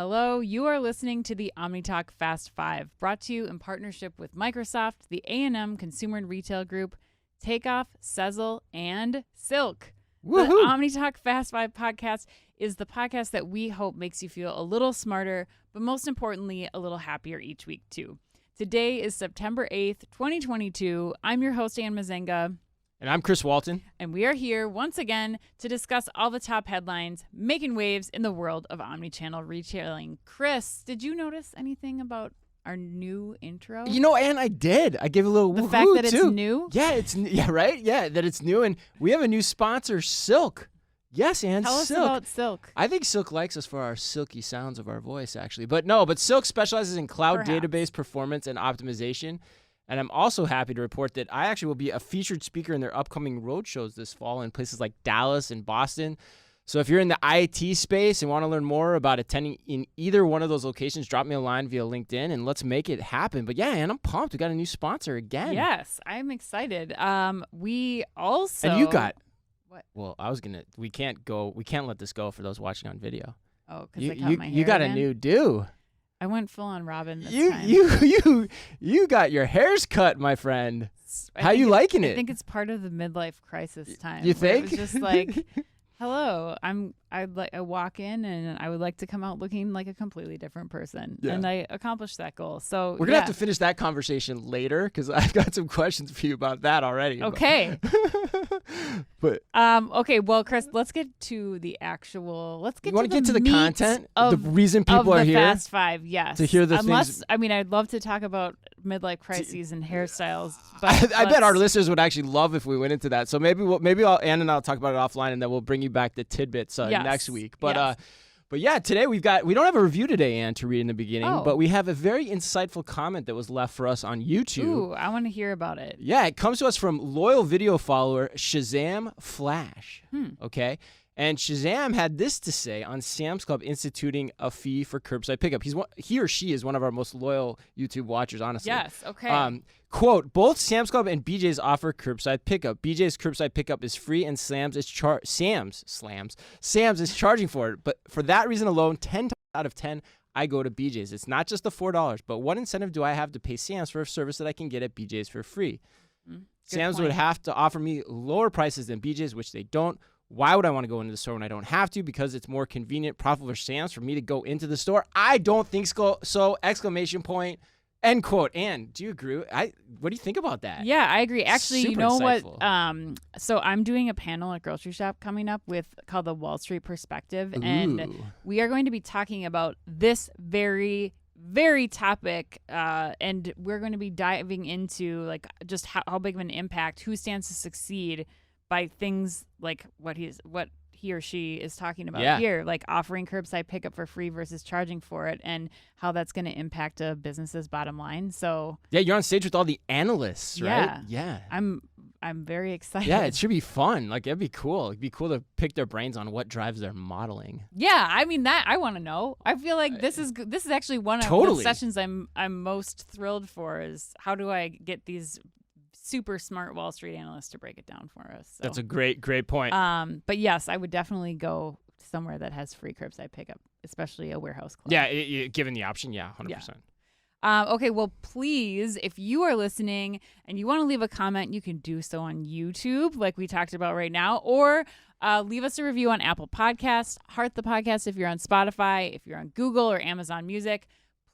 Hello, you are listening to the OmniTalk Fast 5, brought to you in partnership with Microsoft, the A&M Consumer and Retail Group, Takeoff, Sezzle, and Silk. Woohoo! The OmniTalk Fast 5 podcast is the podcast that we hope makes you feel a little smarter, but most importantly, a little happier each week, too. Today is September 8th, 2022. I'm your host, Ann Mazenga. And I'm Chris Walton. And we are here once again to discuss all the top headlines making waves in the world of omnichannel retailing. Chris, did you notice anything about our new intro? You know, Ann, I did. I gave a little the woohoo, fact that too. It's new? Yeah, right? Yeah, that it's new. And we have a new sponsor, Silk. Yes, Ann, Tell Silk. us about Silk. I think Silk likes us for our silky sounds of our voice, actually. But Silk specializes in cloud database performance and optimization. And I'm also happy to report that I actually will be a featured speaker in their upcoming road shows this fall in places like Dallas and Boston. So if you're in the IT space and want to learn more about attending in either one of those locations, drop me a line via LinkedIn and let's make it happen. But yeah, and I'm pumped. We got a new sponsor again. Yes, I'm excited. We also... And you got... What? Well, we can't let this go for those watching on video. Oh, because I cut my hair You got again? a new do. I went full on Robin this time. You got your hairs cut, my friend. I How you liking it? I think it's part of the midlife crisis time. You where think? It was just like, hello, I walk in and I would like to come out looking like a completely different person. Yeah. And I accomplished that goal. So We're going to have to finish that conversation later because I've got some questions for you about that already. Okay. But okay, well, Chris, let's get to the actual. Let's get. You want to to get to the meat content, of, the reason people of are the here Fast Five. Yes, to hear the things. I mean, I'd love to talk about midlife crises and hairstyles, but I bet our listeners would actually love if we went into that. So maybe Ann and I'll talk about it offline, and then we'll bring you back the tidbits next week. But yes. But yeah, today we don't have a review today, Ann, to read in the beginning, Oh. but we have a very insightful comment that was left for us on YouTube. Ooh, I want to hear about it. Yeah, it comes to us from loyal video follower Shazam Flash. Okay. And Shazam had this to say on Sam's Club instituting a fee for curbside pickup. He or she is one of our most loyal YouTube watchers, honestly. Yes, okay. Quote, both Sam's Club and BJ's offer curbside pickup. BJ's curbside pickup is free and Sam's is charging for it. But for that reason alone, 10 out of 10, I go to BJ's. It's not just the $4, but what incentive do I have to pay Sam's for a service that I can get at BJ's for free? Sam's would have to offer me lower prices than BJ's, which they don't. Why would I want to go into the store when I don't have to? Because it's more convenient, profitable for Sam's for me to go into the store. I don't think so! Exclamation point. End quote. Ann, do you agree? What do you think about that? Yeah, I agree. Actually, Super you know insightful. what? So I'm doing a panel at Grocery Shop coming up called the Wall Street Perspective, and Ooh. we are going to be talking about this very, very topic, and we're going to be diving into like just how big of an impact, who stands to succeed by things like what he or she is talking about here, like offering curbside pickup for free versus charging for it, and how that's going to impact a business's bottom line. So yeah, you're on stage with all the analysts, right? Yeah. I'm very excited. Yeah, it should be fun. Like, it'd be cool. It'd be cool to pick their brains on what drives their modeling. Yeah, I mean that I want to know. I feel like this is actually one of the sessions I'm most thrilled for. Is how do I get these super smart Wall Street analysts to break it down for us? So. That's a great point. But yes, I would definitely go somewhere that has free curbside pickup, especially a warehouse club. Yeah, given the option, 100%. Yeah. Okay, well, please, if you are listening and you want to leave a comment, you can do so on YouTube, like we talked about right now, or leave us a review on Apple Podcasts, heart the podcast if you're on Spotify, if you're on Google or Amazon Music.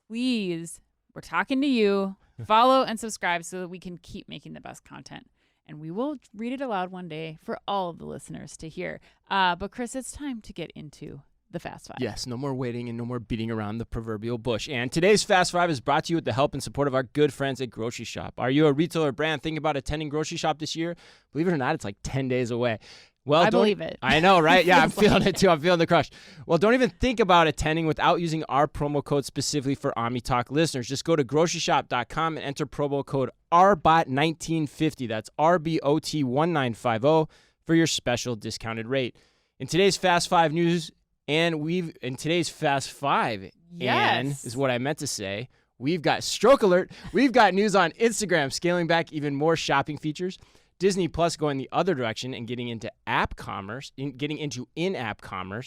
Please, we're talking to you. Follow and subscribe so that we can keep making the best content. And we will read it aloud one day for all of the listeners to hear. But Chris, it's time to get into the Fast Five. Yes, no more waiting and no more beating around the proverbial bush. And today's Fast Five is brought to you with the help and support of our good friends at Grocery Shop. Are you a retailer brand thinking about attending Grocery Shop this year? Believe it or not, it's like 10 days away. Well, I believe it. I know, right? Yeah, I'm feeling it too. I'm feeling the crush. Well, don't even think about attending without using our promo code specifically for OmniTalk listeners. Just go to groceryshop.com and enter promo code RBOT1950. That's RBOT1950 for your special discounted rate. In today's Fast Five news, in today's Fast Five, Ann, is what I meant to say. We've got Stroke Alert. We've got news on Instagram scaling back even more shopping features. Disney Plus going the other direction and getting into in-app commerce.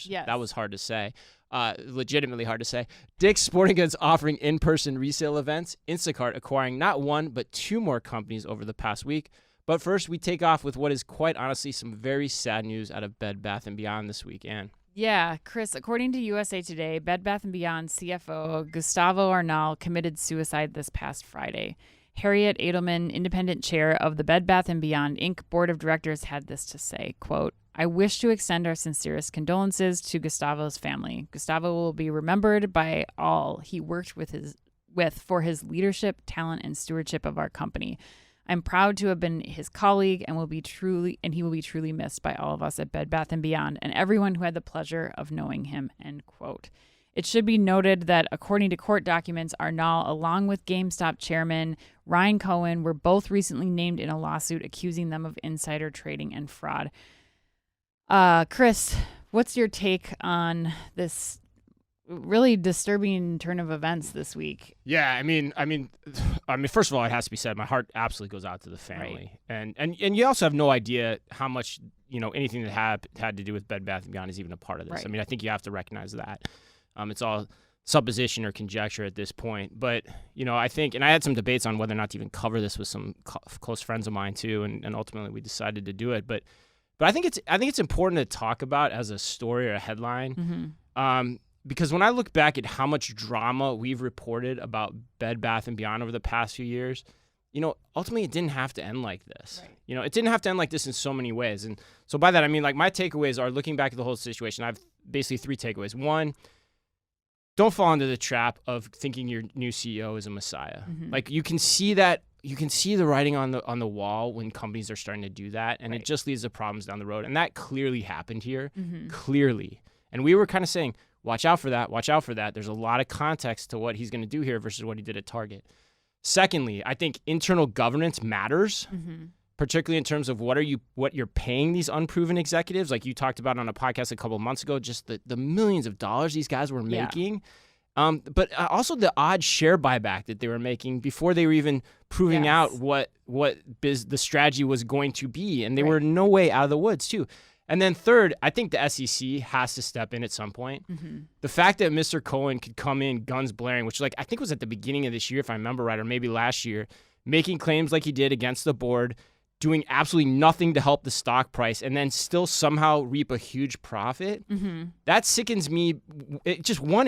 Yes. That was hard to say. Legitimately hard to say. Dick's Sporting Goods offering in-person resale events. Instacart acquiring not one, but 2 more companies over the past week. But first, we take off with what is quite honestly some very sad news out of Bed Bath & Beyond this week, Ann. Yeah, Chris, according to USA Today, Bed Bath & Beyond CFO Gustavo Arnal committed suicide this past Friday. Harriet Edelman, independent chair of the Bed Bath & Beyond Inc. Board of Directors, had this to say, quote, "I wish to extend our sincerest condolences to Gustavo's family. Gustavo will be remembered by all he worked with for his leadership, talent, and stewardship of our company. I'm proud to have been his colleague and he will be truly missed by all of us at Bed Bath & Beyond and everyone who had the pleasure of knowing him," end quote. It should be noted that according to court documents, Arnal, along with GameStop chairman Ryan Cohen, were both recently named in a lawsuit accusing them of insider trading and fraud. Chris, what's your take on this really disturbing turn of events this week? Yeah, I mean, first of all, it has to be said, my heart absolutely goes out to the family, right. and you also have no idea how much anything that had to do with Bed Bath & Beyond is even a part of this. Right. I mean, I think you have to recognize that. It's all supposition or conjecture at this point, but I think, and I had some debates on whether or not to even cover this with some close friends of mine too, and ultimately we decided to do it. But I think it's important to talk about as a story or a headline. Mm-hmm. Because when I look back at how much drama we've reported about Bed Bath & Beyond over the past few years, ultimately it didn't have to end like this. Right. It didn't have to end like this in so many ways. And so by that, I mean, like, my takeaways are, looking back at the whole situation, I have basically 3 takeaways. 1, don't fall into the trap of thinking your new CEO is a messiah. Mm-hmm. Like, you can see the writing on the wall when companies are starting to do that, and Right. It just leads to problems down the road. And that clearly happened here. Mm-hmm. Clearly. And we were kind of saying, watch out for that. Watch out for that. There's a lot of context to what he's going to do here versus what he did at Target. Secondly, I think internal governance matters, mm-hmm. particularly in terms of what you're paying these unproven executives. Like you talked about on a podcast a couple of months ago, just the millions of dollars these guys were making. Yeah. But also the odd share buyback that they were making before they were even proving out what the strategy was going to be. And they were no way out of the woods too. And then third, I think the SEC has to step in at some point. Mm-hmm. The fact that Mr. Cohen could come in guns blaring, which I think was at the beginning of this year, if I remember right, or maybe last year, making claims like he did against the board, doing absolutely nothing to help the stock price, and then still somehow reap a huge profit, mm-hmm. that sickens me. It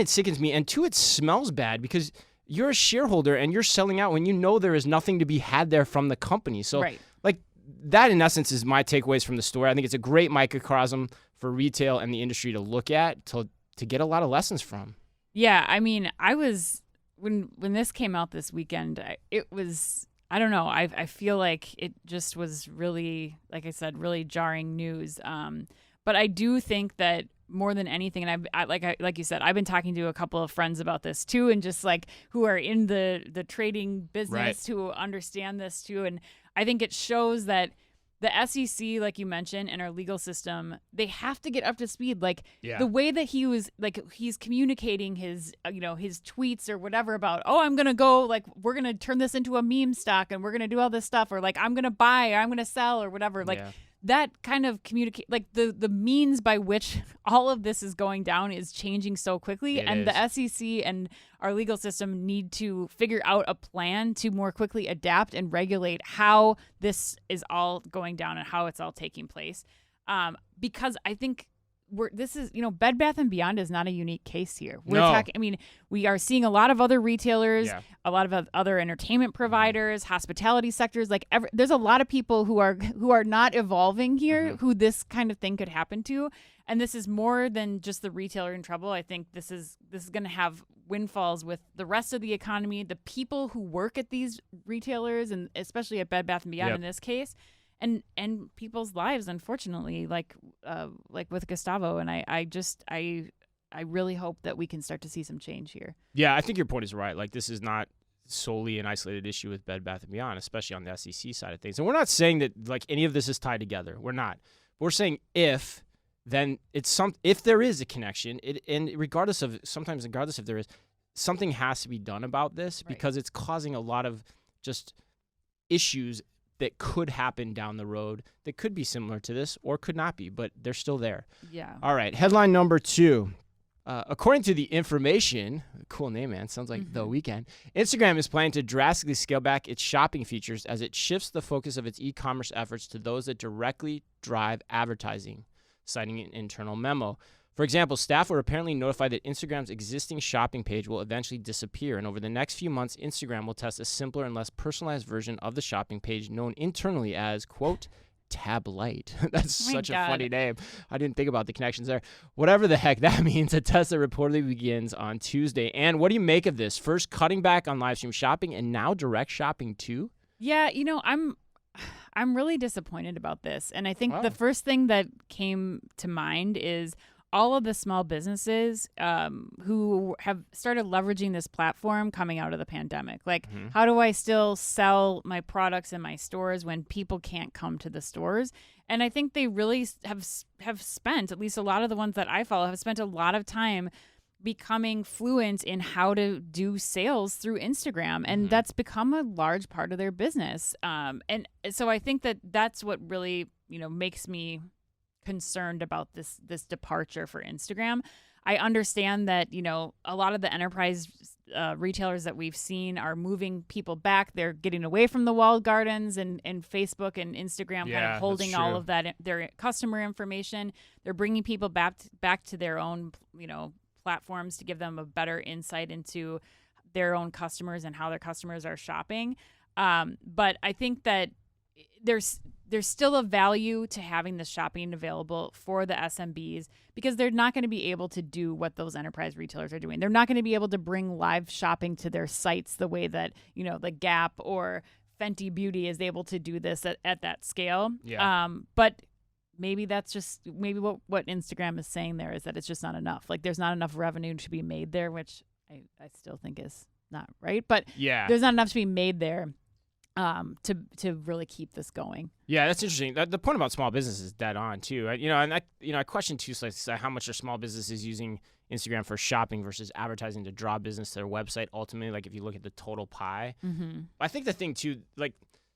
sickens me. And 2, it smells bad because you're a shareholder and you're selling out when you know there is nothing to be had there from the company. So that, in essence, is my takeaways from the story. I think it's a great microcosm for retail and the industry to look at to get a lot of lessons from. Yeah, I mean, I was when this came out this weekend, it was, I don't know, I feel like it just was really, like I said, really jarring news. But I do think that more than anything, and like you said, I've been talking to a couple of friends about this too, and just like who are in the trading business, who understand this too, and I think it shows that the SEC, like you mentioned, and our legal system, they have to get up to speed. Like the way that he was, like, he's communicating his, his tweets or whatever about, I'm going to go, like, we're going to turn this into a meme stock and we're going to do all this stuff, or like, I'm going to buy or I'm going to sell or whatever. Like that kind of communicate, like the means by which all of this is going down is changing so quickly. The SEC and our legal system need to figure out a plan to more quickly adapt and regulate how this is all going down and how it's all taking place. Because I think Bed Bath & Beyond is not a unique case here. We are seeing a lot of other retailers, a lot of other entertainment providers, hospitality sectors. Like there's a lot of people who are not evolving here, who this kind of thing could happen to. And this is more than just the retailer in trouble. I think this is going to have windfalls with the rest of the economy, the people who work at these retailers, and especially at Bed Bath & Beyond in this case. And people's lives, unfortunately, like with Gustavo. And I really hope that we can start to see some change here. Yeah, I think your point is right. Like, this is not solely an isolated issue with Bed Bath & Beyond, especially on the SEC side of things. And we're not saying that like any of this is tied together. We're not. We're saying if there is a connection, regardless if there is, something has to be done about this because it's causing a lot of just issues that could happen down the road that could be similar to this or could not be, but they're still there. Yeah. All right. Headline number 2. According to the information, cool name, man, sounds like The Weeknd, Instagram is planning to drastically scale back its shopping features as it shifts the focus of its e-commerce efforts to those that directly drive advertising, citing an internal memo. For example, staff were apparently notified that Instagram's existing shopping page will eventually disappear, and over the next few months, Instagram will test a simpler and less personalized version of the shopping page known internally as, quote, Tab Light. That's such a funny name. I didn't think about the connections there. Whatever the heck that means, a test that reportedly begins on Tuesday. And what do you make of this? First, cutting back on live stream shopping, and now direct shopping too? Yeah, I'm really disappointed about this. And I think the first thing that came to mind is all of the small businesses who have started leveraging this platform coming out of the pandemic. Like, how do I still sell my products in my stores when people can't come to the stores? And I think they really have spent, at least a lot of the ones that I follow, have spent a lot of time becoming fluent in how to do sales through Instagram. And that's become a large part of their business. And so I think that that's what really, makes me concerned about this departure for Instagram. I understand that, a lot of the enterprise retailers that we've seen are moving people back. They're getting away from the walled gardens and Facebook and Instagram, kind of holding all of that, their customer information. They're bringing people back to their own, platforms to give them a better insight into their own customers and how their customers are shopping. But I think that there's still a value to having this shopping available for the SMBs because they're not going to be able to do what those enterprise retailers are doing. They're not going to be able to bring live shopping to their sites the way that, the Gap or Fenty Beauty is able to do this at that scale. Yeah. But maybe that's just what Instagram is saying there is that it's just not enough. Like, there's not enough revenue to be made there, which I still think is not right. But there's not enough to be made there to really keep this going. Yeah, that's interesting. The point about small business is dead on too. I question too, like, how much are small businesses using Instagram for shopping versus advertising to draw business to their website. Ultimately, like, if you look at the total pie, I think the thing too, like,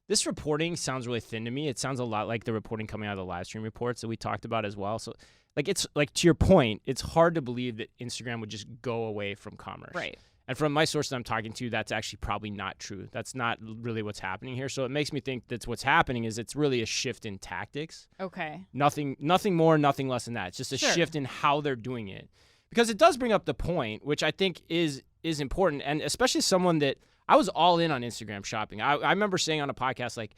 this reporting sounds really thin to me. It sounds a lot like the reporting coming out of the live stream reports that we talked about as well. So, like, it's like, to your point, it's hard to believe that Instagram would just go away from commerce. Right. And from my sources I'm talking to, that's actually probably not true. That's not really what's happening here. So it makes me think that's what's happening is it's really a shift in tactics. Okay. Nothing more, nothing less than that. It's just a shift in how they're doing it. Because it does bring up the point, which I think is important, and especially someone that I was all in on Instagram shopping. I remember saying on a podcast, like,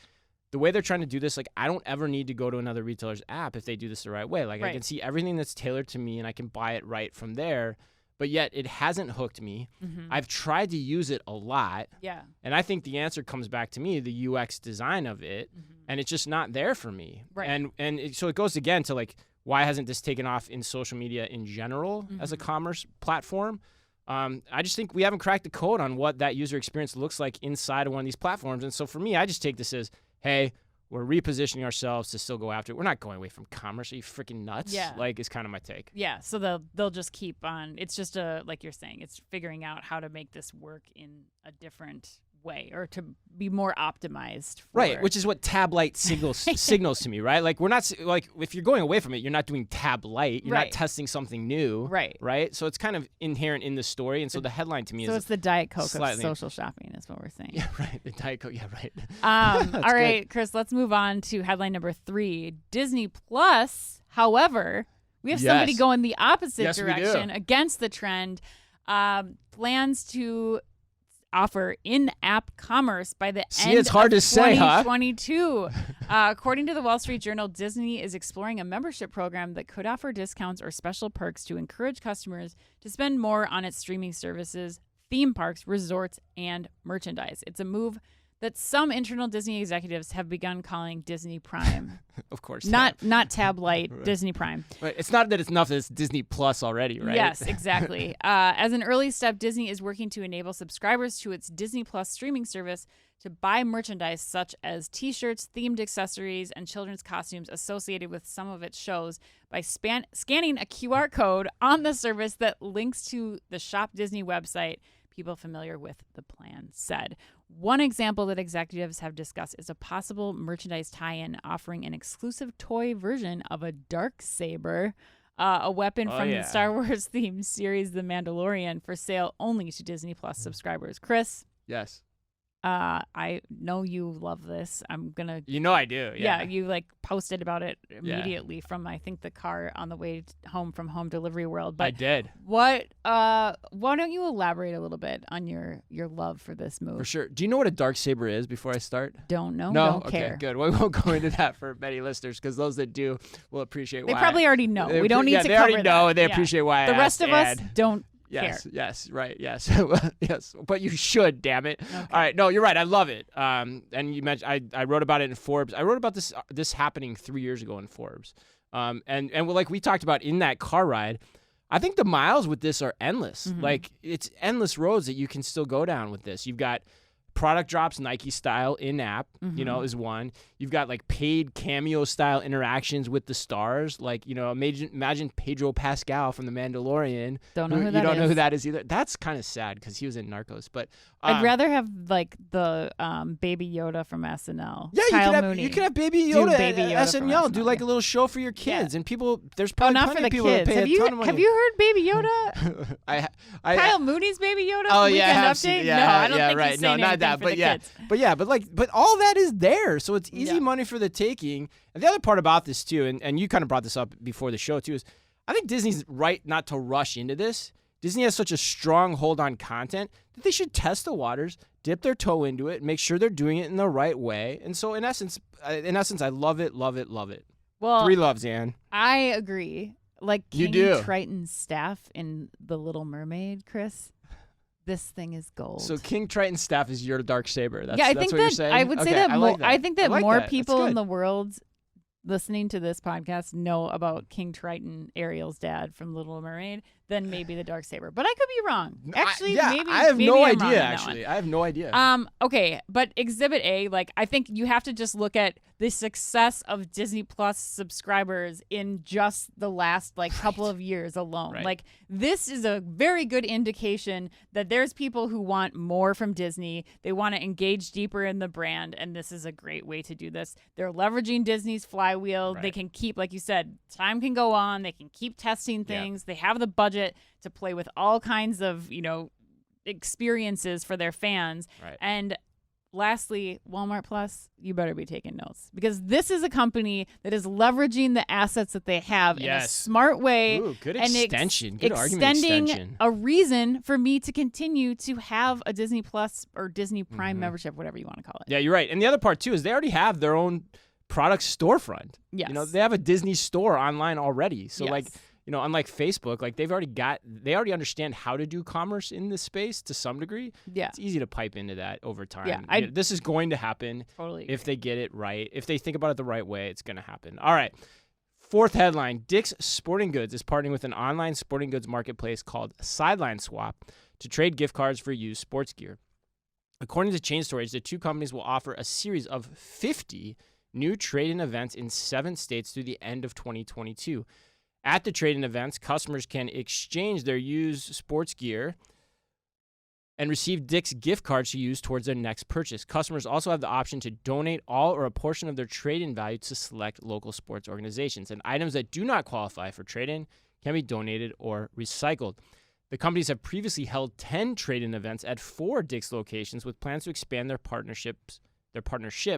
the way they're trying to do this, like, I don't ever need to go to another retailer's app if they do this the right way. Like, I can see everything that's tailored to me, and I can buy it right from there. But yet it hasn't hooked me. I've tried to use it a lot. Yeah. And I think the answer comes back to me, the UX design of it, and it's just not there for me. Right. So it goes again to, like, why hasn't this taken off in social media in general as a commerce platform? I just think we haven't cracked the code on what that user experience looks like inside of one of these platforms. And so for me, I just take this as, hey, we're repositioning ourselves to still go after it. We're not going away from commerce. Are you freaking nuts? Yeah. Like, it's kind of my take. Yeah. So they'll just keep on. It's just like you're saying, it's figuring out how to make this work in a different way or to be more optimized. Right. Which is what Tab Light signals to me, right? Like, we're not, like, if you're going away from it, you're not doing Tab Light. You're not testing something new. Right. Right. So it's kind of inherent in the story. And so the headline to me is. So it's the Diet Coke of social shopping is what we're saying. Yeah. Right. The Diet Coke. Yeah. Right. All right, good. Chris, let's move on to headline number 3. Disney Plus, however, we have somebody going the opposite direction against the trend, plans to offer in-app commerce by the end it's hard of to say, 2022. According to the Wall Street Journal, Disney is exploring a membership program that could offer discounts or special perks to encourage customers to spend more on its streaming services, theme parks, resorts, and merchandise. It's a move that some internal Disney executives have begun calling Disney Prime. Of course. Not Tab Light, right. Disney Prime. Right. It's not that it's enough that it's Disney Plus already, right? Yes, exactly. As an early step, Disney is working to enable subscribers to its Disney Plus streaming service to buy merchandise such as T-shirts, themed accessories, and children's costumes associated with some of its shows by scanning a QR code on the service that links to the Shop Disney website. People familiar with the plan said. One example that executives have discussed is a possible merchandise tie-in offering an exclusive toy version of a dark saber a weapon from yeah. the Star Wars themed series The Mandalorian for sale only to Disney Plus subscribers. Chris, Yes. I know you love this. I'm gonna. You know I do. Yeah. You like posted about it immediately from I think the car on the way home from Home Delivery World. But I did. What? Why don't you elaborate a little bit on your love for this move? For sure. Do you know what a dark saber is before I start? Don't know. No. Don't Okay. care. Good. We won't go into that for many listeners because those that do will appreciate They why. probably already know. We don't need to they cover already know. that. They Yeah. appreciate why. The I rest of us asked, don't. Yes, care. yes, right, yes, yes. But you should, damn it. Okay. All right, no, you're right. I love it. And you mentioned I wrote about it in Forbes. I wrote about this happening 3 years ago in Forbes. And like we talked about in that car ride, I think the miles with this are endless. Mm-hmm. Like it's endless roads that you can still go down with this. You've got product drops Nike style in app, is one. You've got like paid cameo style interactions with the stars. Like, imagine Pedro Pascal from The Mandalorian. Don't know who that is. You don't know who that is either. That's kind of sad because he was in Narcos. But I'd rather have like the Baby Yoda from SNL. yeah, Kyle Mooney. you can have Baby Yoda, Baby Yoda at from SNL. Do like yeah. a little show for your kids, and people. There's Oh, probably not for plenty the of people that kids. pay a ton of money. Have you heard Baby Yoda? I Kyle Mooney's Baby Yoda? Oh Weekend yeah, I have Update? seen, No, I don't think right. he's No, saying not anything that. for But the yeah, kids. but all that is there, so it's easy Yeah. money for the taking. And the other part about this too, and you kind of brought this up before the show too, is I think Disney's right not to rush into this. Disney has such a strong hold on content that they should test the waters, dip their toe into it, make sure they're doing it in the right way. And so in essence, I love it, love it, love it. Well, 3 loves, Ann. I agree. Like You King do. Triton's staff in The Little Mermaid, Chris. This thing is gold. So King Triton's staff is your dark saber. That's, yeah, I that's think what that you're saying? I would say Okay, that, I like that. I think I that like more that. That's people in good. the world listening to this podcast know about King Triton, Ariel's dad from Little Mermaid, than maybe the dark saber. But I could be wrong. Actually, maybe I have maybe no I'm wrong idea. on that Actually, one. I have no idea. Okay, but Exhibit A, like I think you have to just look at the success of Disney Plus subscribers in just the last couple of years alone. Right. Like this is a very good indication that there's people who want more from Disney. They want to engage deeper in the brand, and this is a great way to do this. They're leveraging Disney's flywheel. Right. They can keep, like you said, time can go on. They can keep testing things. They have the budget to play with all kinds of, experiences for their fans. Right. And lastly, Walmart Plus, you better be taking notes because this is a company that is leveraging the assets that they have in a smart way. Ooh, good and extension. Good argument extending extension. a reason for me to continue to have a Disney Plus or Disney Prime membership, whatever you want to call it. Yeah, you're right. And the other part too is they already have their own product storefront. Yes. They have a Disney store online already. So Yes. unlike Facebook, like they already understand how to do commerce in this space to some degree. Yeah. It's easy to pipe into that over time. Yeah, This is going to happen Totally if they get it right. If they think about it the right way, it's going to happen. All right. 4th headline, Dick's Sporting Goods is partnering with an online sporting goods marketplace called Sideline Swap to trade gift cards for used sports gear. According to Chain Storage, the two companies will offer a series of 50 new trade-in events in 7 states through the end of 2022. At the trade-in events, customers can exchange their used sports gear and receive Dick's gift cards to use towards their next purchase. Customers also have the option to donate all or a portion of their trade-in value to select local sports organizations. And items that do not qualify for trade-in can be donated or recycled. The companies have previously held 10 trade-in events at 4 Dick's locations with plans to expand their partnership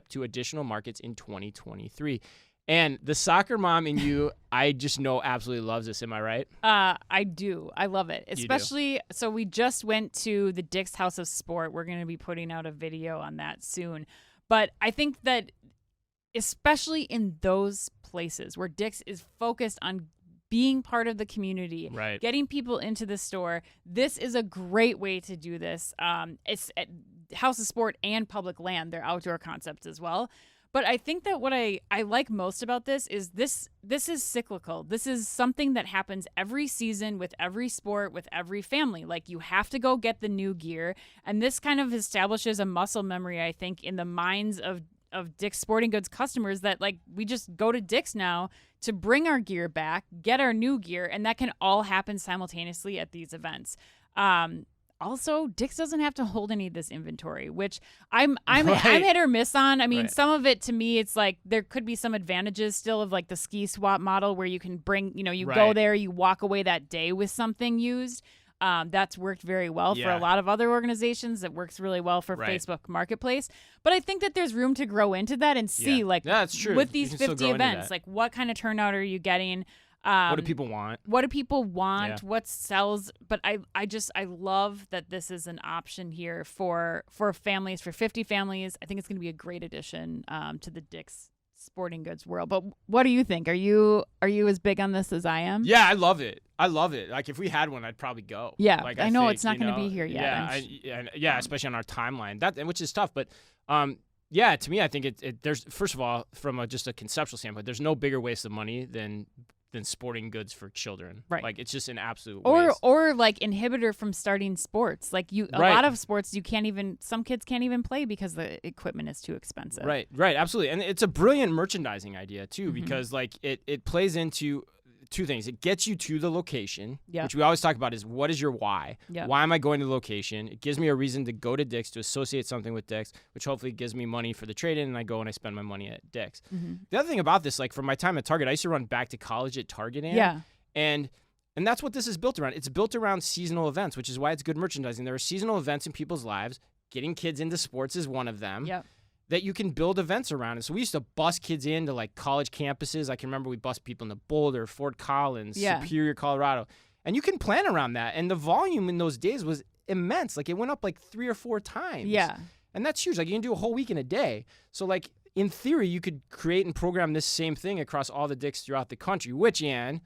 to additional markets in 2023. And the soccer mom in you, I just know absolutely loves this. Am I right? I do. I love it. Especially, so we just went to the Dick's House of Sport. We're going to be putting out a video on that soon. But I think that especially in those places where Dick's is focused on being part of the community, Right. getting people into the store, this is a great way to do this. It's at House of Sport and Public Land, their outdoor concepts as well. But I think that what I like most about this is this is cyclical. This is something that happens every season with every sport, with every family. Like you have to go get the new gear. And this kind of establishes a muscle memory, I think, in the minds of Dick's Sporting Goods customers that we just go to Dick's now to bring our gear back, get our new gear, and that can all happen simultaneously at these events. also, Dick's doesn't have to hold any of this inventory, which I'm Right. hit or miss on. I mean, Right. some of it to me, it's like there could be some advantages still of like the ski swap model where you can bring, you go Right. there, you walk away that day with something used. That's worked very well for Yeah. a lot of other organizations. It works really well for Right. Facebook Marketplace. But I think that there's room to grow into that and see, like, Yeah, that's true. with You these can still 50 grow into events, that. like, what kind of turnout are you getting? What do people want? What do people want? Yeah. What sells? But I love that this is an option here for families, for 50 families. I think it's going to be a great addition to the Dick's sporting goods world. But what do you think? Are you as big on this as I am? Yeah, I love it. Like if we had one, I'd probably go. Yeah, like, I know think, it's not going to be here yet. Yeah, especially on our timeline. Which is tough, but yeah, to me, I think there's, first of all, from just a conceptual standpoint, there's no bigger waste of money than sporting goods for children. Right. Like it's just an absolute waste. Or like inhibitor from starting sports. Like a Right. lot of sports some kids can't even play because the equipment is too expensive. Right, absolutely. And it's a brilliant merchandising idea too, Mm-hmm. because like it plays into two things. It gets you to the location, Yeah. which we always talk about is what is your why? Yeah. Why am I going to the location? It gives me a reason to go to Dick's, to associate something with Dick's, which hopefully gives me money for the trade-in, and I go and I spend my money at Dick's. Mm-hmm. The other thing about this, like from my time at Target, I used to run back to college at Target, Yeah. and that's what this is built around. It's built around seasonal events, which is why it's good merchandising. There are seasonal events in people's lives. Getting kids into sports is one of them. Yep. That you can build events around. And so we used to bus kids into like college campuses. I can remember we bus people into Boulder, Fort Collins, Yeah. Superior, Colorado. And you can plan around that. And the volume in those days was immense. Like it went up like 3 or 4 times. Yeah. And that's huge. Like you can do a whole week in a day. So like in theory, you could create and program this same thing across all the Dick's throughout the country, which, Ann,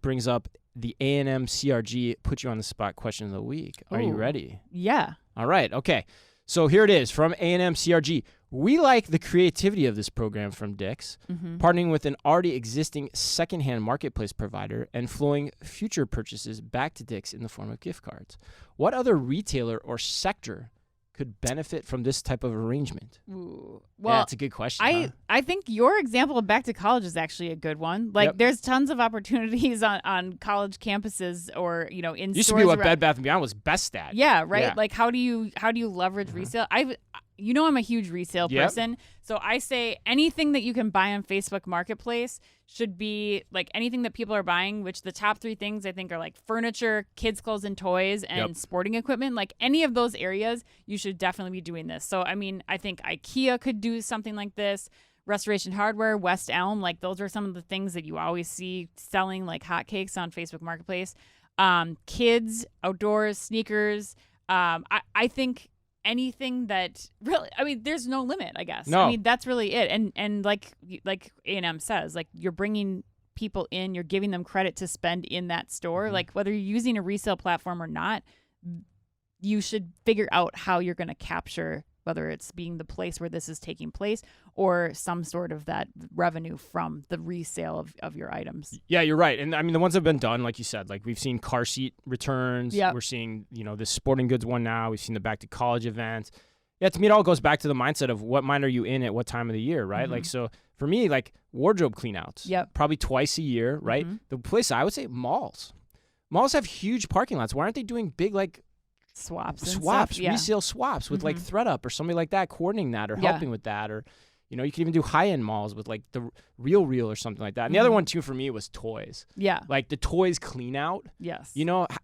brings up the A&M CRG put you on the spot question of the week. Are you Ooh. ready? Yeah. All right. Okay. So here it is from A&M CRG. We like the creativity of this program from Dick's, Mm-hmm. partnering with an already existing secondhand marketplace provider and flowing future purchases back to Dick's in the form of gift cards. What other retailer or sector could benefit from this type of arrangement? Ooh. Yeah, Well, that's a good question. huh? I think your example of back to college is actually a good one. Like, Yep. there's tons of opportunities on college campuses or in Used to stores be what around- Bed Bath & Beyond was best at. Yeah, right. Yeah. Like, how do you leverage resale? I'm a huge resale Yep. person, so I say anything that you can buy on Facebook Marketplace should be like anything that people are buying. Which the top 3 things I think are like furniture, kids' clothes and toys, and Yep. sporting equipment. Like any of those areas, you should definitely be doing this. So I mean, I think IKEA could do something like this. Restoration Hardware, West Elm, like those are some of the things that you always see selling like hotcakes on Facebook Marketplace. Kids, outdoors, sneakers. I think anything that really, I mean, there's no limit, I guess. No. I mean, that's really it. And like A&M says, like you're bringing people in, you're giving them credit to spend in that store. Mm-hmm. Like whether you're using a resale platform or not, you should figure out how you're going to capture, whether it's being the place where this is taking place or some sort of that revenue from the resale of your items. Yeah, you're right. And I mean, the ones that have been done, like you said, like we've seen car seat returns. Yep. We're seeing, this sporting goods one now. We've seen the back to college events. Yeah, to me, it all goes back to the mindset of what mind are you in at what time of the year, right? Like, so for me, like wardrobe cleanouts. Yep. Probably twice a year, right? Mhm. The place I would say malls. Malls have huge parking lots. Why aren't they doing big, like, Swaps, stuff. Yeah. resale swaps with like ThredUp or somebody like that, coordinating that or Yeah. helping with that, or you can even do high-end malls with like the Real or something like that. And the other one too for me was toys, Yeah. like the toys clean out. Yes.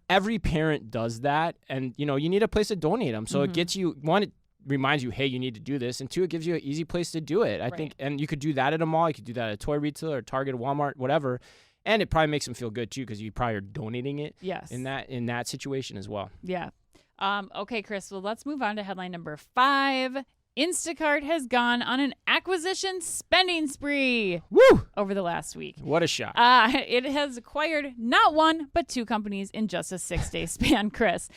Every parent does that, and you need a place to donate them. So it gets you, one, it reminds you, hey, you need to do this, and 2, it gives you an easy place to do it. I think, and you could do that at a mall, you could do that at a toy retailer, or Target, Walmart, whatever. And it probably makes them feel good too because you probably are donating it. Yes. In that situation as well. Yeah. Okay, Chris. Well, let's move on to headline number 5. Instacart has gone on an acquisition spending spree Woo! over the last week. What a shot. It has acquired not 1, but 2 companies in just a 6-day span, Chris.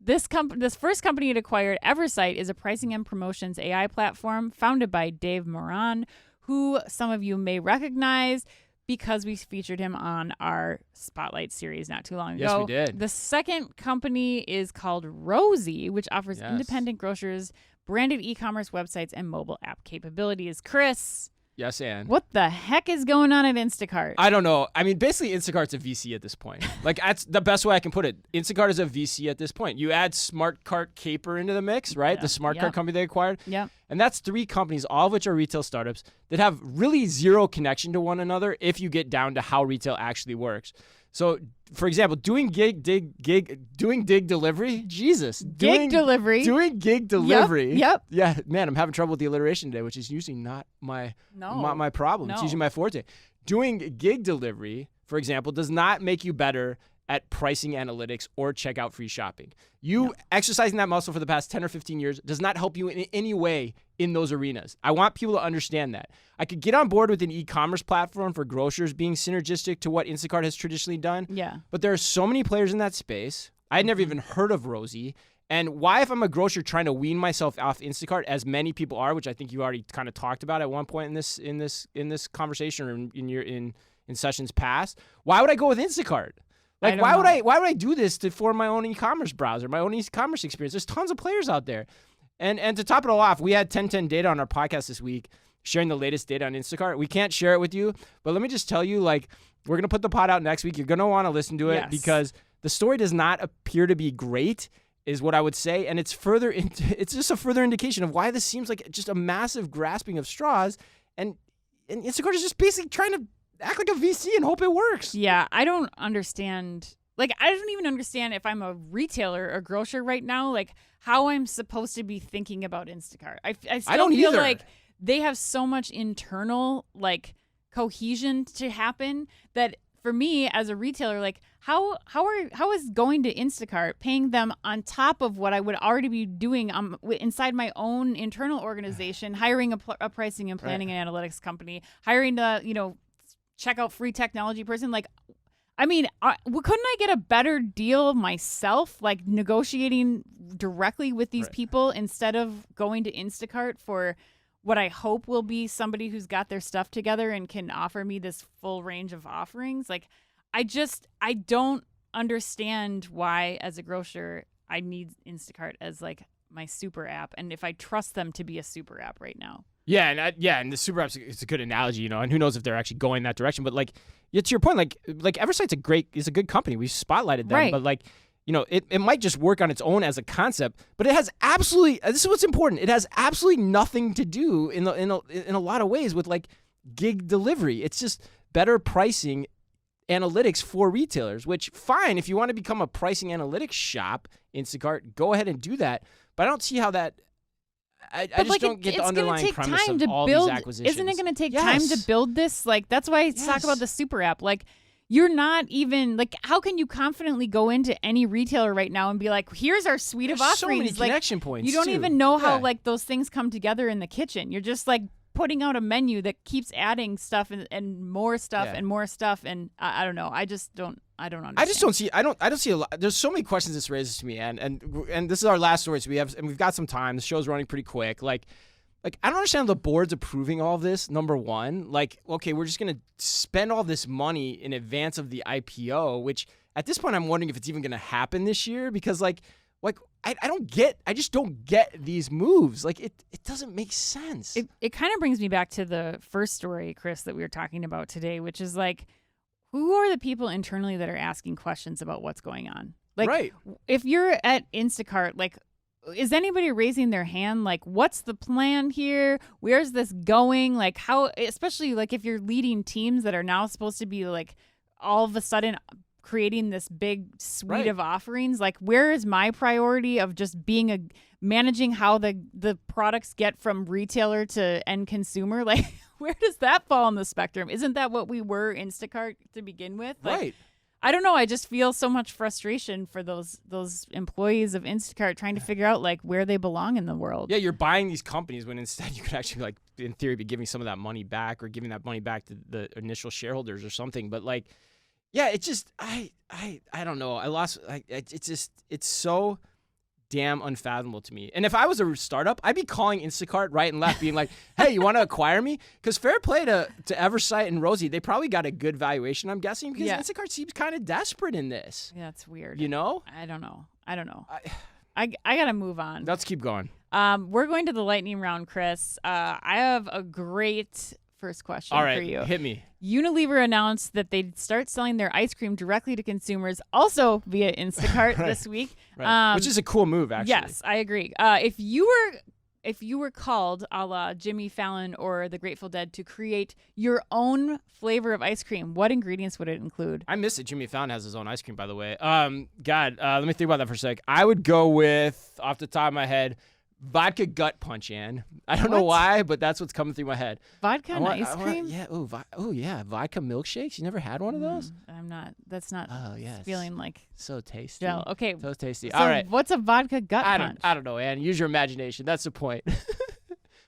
This first company it acquired, Eversight, is a pricing and promotions AI platform founded by Dave Moran, who some of you may recognize because we featured him on our Spotlight series not too long ago. Yes, we did. The second company is called Rosie, which offers Yes. independent grocers, branded e-commerce websites, and mobile app capabilities. Chris, Yes, and What the heck is going on at Instacart? I don't know. I mean, basically, Instacart's a VC at this point. Like, that's the best way I can put it. Instacart is a VC at this point. You add Smart Cart Caper into the mix, right? The Smart Cart company they acquired. Yep. And that's 3 companies, all of which are retail startups that have really zero connection to one another if you get down to how retail actually works. So, for example, doing gig delivery. Jesus. Doing gig delivery. Yep. Yeah, man, I'm having trouble with the alliteration today, which is usually not my problem. It's usually my forte. Doing gig delivery, for example, does not make you better at pricing analytics or checkout free shopping. You exercising that muscle for the past 10 or 15 years does not help you in any way in those arenas. I want people to understand that. I could get on board with an e-commerce platform for grocers being synergistic to what Instacart has traditionally done. Yeah. But there are so many players in that space. I had never even heard of Rosie. And why, if I'm a grocer trying to wean myself off Instacart, as many people are, which I think you already kind of talked about at one point in this conversation or in sessions past, why would I go with Instacart? Like, why would I do this to form my own e-commerce browser, my own e-commerce experience? There's tons of players out there. And to top it all off, we had 1010 data on our podcast this week, sharing the latest data on Instacart. We can't share it with you, but let me just tell you, like, we're going to put the pod out next week. You're going to want to listen to it because the story does not appear to be great, is what I would say. And it's just a further indication of why this seems like just a massive grasping of straws. And Instacart is just basically trying to act like a VC and hope it works. Yeah, I don't understand. Like, I don't even understand if I'm a retailer or grocer right now, like, how I'm supposed to be thinking about Instacart. I still feel like they have so much internal, like, cohesion to happen that for me as a retailer, like, how is going to Instacart paying them on top of what I would already be doing inside my own internal organization, hiring a pricing and planning and analytics company, hiring the, checkout free technology person. Like, I mean, couldn't I get a better deal myself, like negotiating directly with these people instead of going to Instacart for what I hope will be somebody who's got their stuff together and can offer me this full range of offerings? Like, I don't understand why, as a grocer, I need Instacart as like my super app, and if I trust them to be a super app right now. Yeah, and the super app's it's a good analogy, and who knows if they're actually going that direction. But like, to your point, like Eversight's a good company. We've spotlighted them, but like, it might just work on its own as a concept, but it has absolutely, this is what's important, it has absolutely nothing to do in a lot of ways with like gig delivery. It's just better pricing analytics for retailers, which fine, if you want to become a pricing analytics shop, Instacart, go ahead and do that. But I don't see how that. I just don't get the underlying premise of all these acquisitions. Isn't it going to take time to build this? Like, that's why I talk about the super app. Like, you're not even, like, how can you confidently go into any retailer right now and be like, here's our suite of offerings? So many connection points. You don't even know how, like, those things come together in the kitchen. You're just, like, putting out a menu that keeps adding stuff and more stuff and more stuff. And I don't know. I don't understand. I don't see a lot. There's so many questions this raises to me, and this is our last story, so we've got some time. The show's running pretty quick. Like I don't understand the board's approving all of this. Number one, like, okay, we're just gonna spend all this money in advance of the IPO, which at this point I'm wondering if it's even gonna happen this year, because like I just don't get these moves. Like, it doesn't make sense. It kind of brings me back to the first story, Chris, that we were talking about today, which is like, who are the people internally that are asking questions about what's going on? Like, if you're at Instacart, like, is anybody raising their hand? Like, what's the plan here? Where's this going? Like, how, especially like if you're leading teams that are now supposed to be like all of a sudden creating this big suite of offerings, like, where is my priority of just managing how the products get from retailer to end consumer? Like, where does that fall on the spectrum? Isn't that what we were Instacart to begin with? Like, I don't know. I just feel so much frustration for those employees of Instacart trying to figure out like where they belong in the world. Yeah, you're buying these companies when instead you could actually, like, in theory, be giving some of that money back, or giving that money back to the initial shareholders or something. But like, yeah, it's just I don't know. It's so damn unfathomable to me. And if I was a startup, I'd be calling Instacart right and left, being like, hey, you want to acquire me? Because fair play to Eversight and Rosie, they probably got a good valuation, I'm guessing, because Instacart seems kind of desperate in this. Yeah, it's weird. You know? I don't know. I got to move on. Let's keep going. We're going to the lightning round, Chris. I have a great first question All right, for you. hit me. Unilever announced that they'd start selling their ice cream directly to consumers, also via Instacart this week. Right. Which is a cool move, actually. Yes, I agree. If you were called, a la Jimmy Fallon or the Grateful Dead, to create your own flavor of ice cream, what ingredients would it include? I miss it. Jimmy Fallon has his own ice cream, by the way. Let me think about that for a sec. I would go with, off the top of my head, vodka gut punch, Ann. I don't know why, but that's what's coming through my head. Vodka and ice cream? Yeah. Yeah. Vodka milkshakes. You never had one of those? I'm not. That's not. Oh, yes. Feeling like so tasty. gel. Okay. So tasty. So all right. what's a vodka gut punch? I don't know, Ann. Use your imagination. That's the point.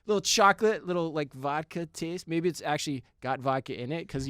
Little chocolate, little like vodka taste. Maybe it's actually got vodka in it because,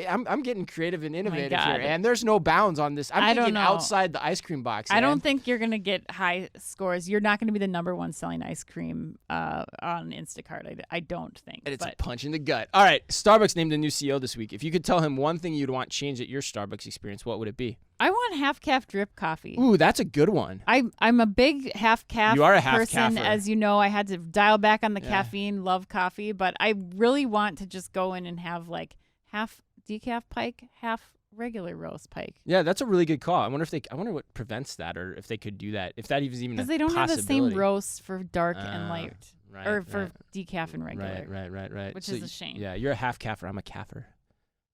I'm getting creative and innovative here. And there's no bounds on this. I'm thinking outside the ice cream box. I don't think you're going to get high scores. You're not going to be the #1 selling ice cream on Instacart. I don't think. And it's a punch in the gut. All right. Starbucks named a new CEO this week. If you could tell him one thing you'd want changed at your Starbucks experience, what would it be? I want half-calf drip coffee. Ooh, that's a good one. I'm a big half-calf You are a person. half-caffer. As you know, I had to dial back on the caffeine, love coffee, but I really want to just go in and have like half decaf pike, half regular roast pike. Yeah, that's a really good call. I wonder what prevents that, or if they could do that, if that is even a possibility. Because they don't have the same roast for dark and light, right, or for decaf and regular. Right. Which is a shame. Yeah, you're a half-caffer. I'm a caffer.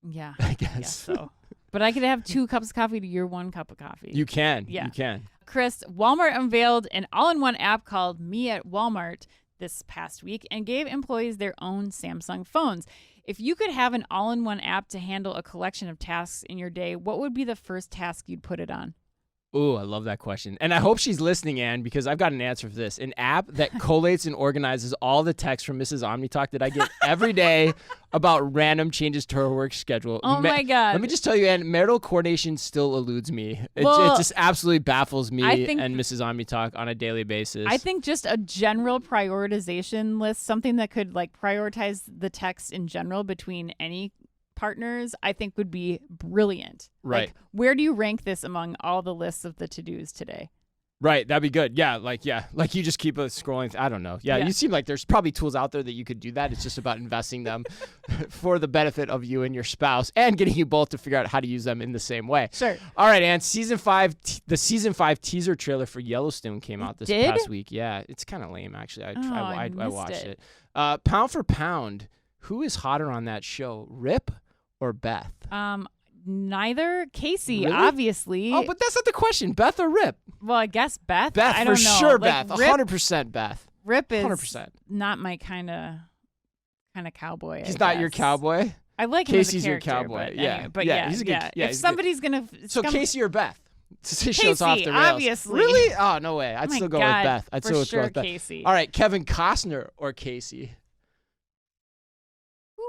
Yeah, I guess. Yes, so. But I could have 2 cups of coffee to your 1 cup of coffee. You can. Yeah. You can. Chris, Walmart unveiled an all-in-one app called Me at Walmart this past week and gave employees their own Samsung phones. If you could have an all-in-one app to handle a collection of tasks in your day, what would be the first task you'd put it on? Ooh, I love that question. And I hope she's listening, Ann, because I've got an answer for this. An app that collates and organizes all the texts from Mrs. OmniTalk that I get every day about random changes to her work schedule. Oh, my God. Let me just tell you, Ann, marital coordination still eludes me. It just absolutely baffles me and Mrs. OmniTalk on a daily basis. I think just a general prioritization list, something that could like prioritize the text in general between any partners, I think would be brilliant. Right. Like, where do you rank this among all the lists of the to-dos today? Right. That'd be good. Yeah. Like you just keep scrolling. I don't know. Yeah. You seem like there's probably tools out there that you could do that. It's just about investing them for the benefit of you and your spouse and getting you both to figure out how to use them in the same way. Sure. All right, Ann. The season 5 teaser trailer for Yellowstone came out this past week. Yeah. It's kind of lame, actually. I watched it. Pound for pound, who is hotter on that show, Rip or Beth? Neither. Casey, Really? obviously. Oh, but that's not the question. Beth or Rip? Well, I guess Beth. Beth, I don't for know. sure. Like, Beth, 100% Beth. Rip is 100%. not my kind of cowboy. He's not your cowboy. I like Casey's him as a your character, cowboy. but anyway, but yeah, he's a good. Yeah, if somebody's gonna, so Casey or Beth? This show's Casey, off the rails. obviously. Really? Oh no way! I'd Oh my still go God, with Beth. I'd for still sure go with Beth. Casey. All right, Kevin Costner or Casey?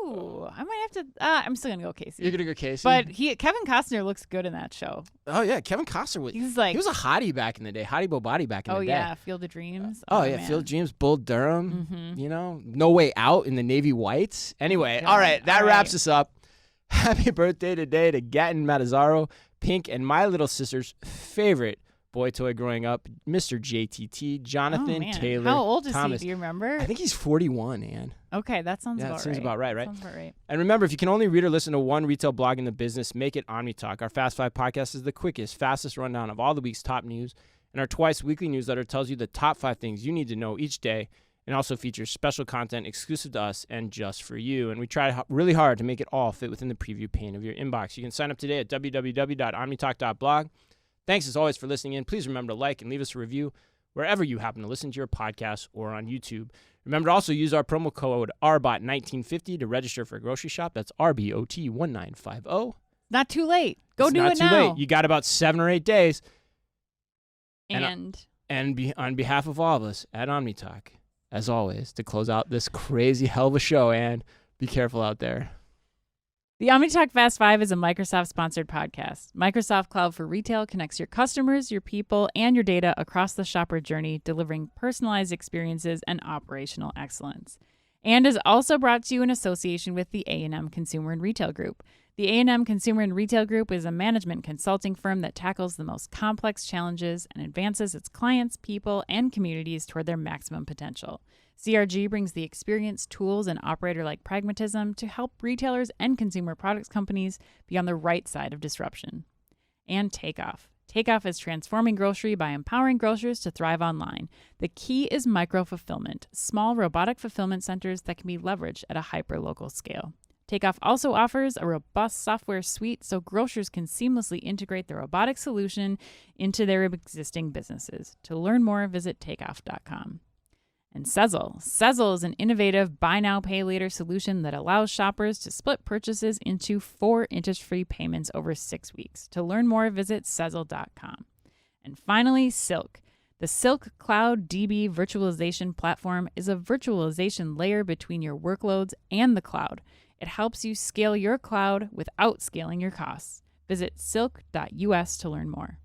Ooh, I might have to. I'm still gonna go Casey. You're gonna go Casey, but Kevin Costner looks good in that show. Oh yeah, Kevin Costner was. He was a hottie back in the day. Hottie Bobati back in the day. Oh yeah, Field of Dreams. Oh yeah, man. Field of Dreams, Bull Durham. Mm-hmm. No Way Out in the Navy Whites. Anyway, all right, that wraps us up. Happy birthday today to Gatton Matazzaro, Pink, and my little sister's favorite boy toy growing up, Mr. JTT, Jonathan Taylor. How old is Thomas. he? Do you remember? I think he's 41, Ann. Okay, that sounds about right. That seems about right, right? Sounds about right. And remember, if you can only read or listen to one retail blog in the business, make it OmniTalk. Our Fast 5 podcast is the quickest, fastest rundown of all the week's top news, and our twice weekly newsletter tells you the top 5 things you need to know each day, and also features special content exclusive to us and just for you. And we try really hard to make it all fit within the preview pane of your inbox. You can sign up today at www.omnitalk.blog. Thanks as always for listening in. Please remember to like and leave us a review wherever you happen to listen to your podcast or on YouTube. Remember to also use our promo code RBOT1950 to register for a grocery shop. That's RBOT1950. Not too late. Go do it now. Not too late. You got about 7 or 8 days. And on behalf of all of us at OmniTalk, as always, to close out this crazy hell of a show, and be careful out there. The OmniTalk Fast 5 is a Microsoft-sponsored podcast. Microsoft Cloud for Retail connects your customers, your people, and your data across the shopper journey, delivering personalized experiences and operational excellence. And is also brought to you in association with the A&M Consumer and Retail Group. The A&M Consumer and Retail Group is a management consulting firm that tackles the most complex challenges and advances its clients, people, and communities toward their maximum potential. CRG brings the experience, tools, and operator-like pragmatism to help retailers and consumer products companies be on the right side of disruption. And Takeoff. Takeoff is transforming grocery by empowering grocers to thrive online. The key is micro-fulfillment, small robotic fulfillment centers that can be leveraged at a hyper-local scale. Takeoff also offers a robust software suite so grocers can seamlessly integrate the robotic solution into their existing businesses. To learn more, visit takeoff.com. And Sezzle. Sezzle is an innovative buy now, pay later solution that allows shoppers to split purchases into 4 interest-free payments over 6 weeks. To learn more, visit Sezzle.com. And finally, Silk. The Silk Cloud DB virtualization platform is a virtualization layer between your workloads and the cloud. It helps you scale your cloud without scaling your costs. Visit silk.us to learn more.